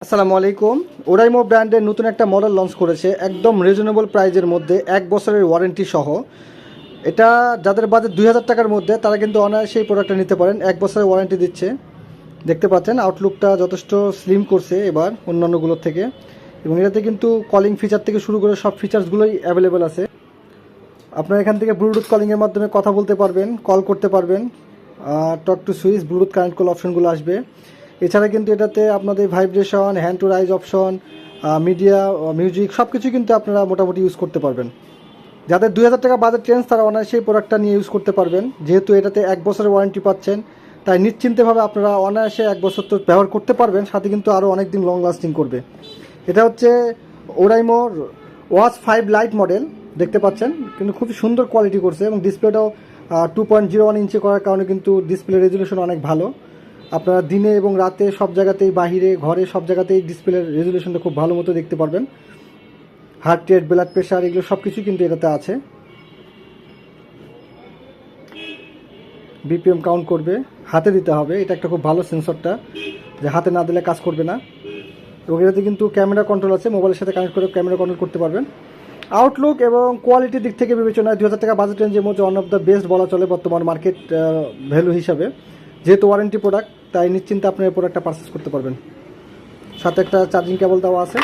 আসসালামু আলাইকুম। ওরাইমো ব্র্যান্ডের নতুন একটা মডেল লঞ্চ করেছে একদম রিজনেবল প্রাইজের মধ্যে 1 বছরের ওয়ারেন্টি সহ। এটা যাদের বাজেট 2000 টাকার মধ্যে তারা কিন্তু অনায়াসেই প্রোডাক্টটা নিতে পারেন। 1 বছরের ওয়ারেন্টি দিচ্ছে। দেখতে পাচ্ছেন আউটলুকটা যথেষ্ট স্লিম করছে এবার অন্যান্যগুলোর থেকে, এবং এটাতে কিন্তু কলিং ফিচার থেকে শুরু করে সব ফিচার্সগুলোই অ্যাভেলেবেল আছে। আপনারা এখান থেকে ব্লুটুথ কলিংয়ের মাধ্যমে কথা বলতে পারবেন, কল করতে পারবেন, talk to switch Bluetooth connect call অপশনগুলো আসবে। এছাড়া কিন্তু এটাতে আপনাদের vibration, hand to rise option, media, music সব কিছু কিন্তু আপনারা মোটামুটি ইউজ করতে পারবেন। যাদের 2000 টাকা বাজেট রেঞ্জ তারা অনায়াসে প্রোডাক্টটা নিয়ে ইউজ করতে পারবেন। যেহেতু এটাতে 1 বছরের ওয়ারেন্টি পাচ্ছেন, তাই নিশ্চিন্তেভাবে আপনারা অনায়াসে 1 বছর তো ব্যবহার করতে পারবেন, সাথে কিন্তু আরও অনেক দিন লং লাস্টিং করবে। এটা হচ্ছে ওরাইমোর ওয়াচ 5 লাইট মডেল। দেখতে পাচ্ছেন কিন্তু খুব সুন্দর কোয়ালিটি করছে, এবং ডিসপ্লেটাও 2.01 ইঞ্চি করার কারণে কিন্তু ডিসপ্লে রেজুলেশন অনেক ভালো। আপনারা দিনে এবং রাতে সব জায়গাতেই, বাহিরে ঘরে সব জায়গাতেই ডিসপ্লের রেজুলেশনটা খুব ভালো মতো দেখতে পারবেন। হার্ট রেট, ব্লাড প্রেশার এগুলো সব কিছু কিন্তু এটাতে আছে। বিপিএম কাউন্ট করবে, হাতে দিতে হবে। এটা একটা খুব ভালো সেন্সরটা, যে হাতে না দিলে কাজ করবে না। এবং এটাতে কিন্তু ক্যামেরা কন্ট্রোল আছে, মোবাইলের সাথে কানেক্ট করে ক্যামেরা কন্ট্রোল করতে পারবেন। আউটলুক এবং কোয়ালিটির দিক থেকে বিবেচনায় 2000 টাকা বাজেট রেঞ্জের মধ্যে ওয়ান অফ দ্য বেস্ট বলা চলে বর্তমান মার্কেট ভ্যালু হিসাবে। যেহেতু ওয়ারেন্টি প্রোডাক্ট, তাই নিশ্চিন্তে আপনি এই প্রোডাক্টটা পারচেস করতে পারবেন। সাথে একটা চার্জিং কেবল দেওয়া আছে।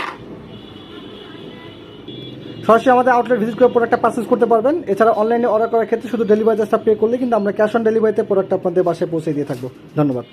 সরাসরি আমাদের আউটলেট ভিজিট করে প্রোডাক্টটা পারচেস করতে পারবেন। এছাড়া অনলাইনে অর্ডার করার ক্ষেত্রে শুধু ডেলিভারি চার্জটা পে করলে কিন্তু আমরা ক্যাশ অন ডেলিভারিতে প্রোডাক্ট আপনাদের বাসায় পৌঁছে দিয়ে থাকবো। ধন্যবাদ।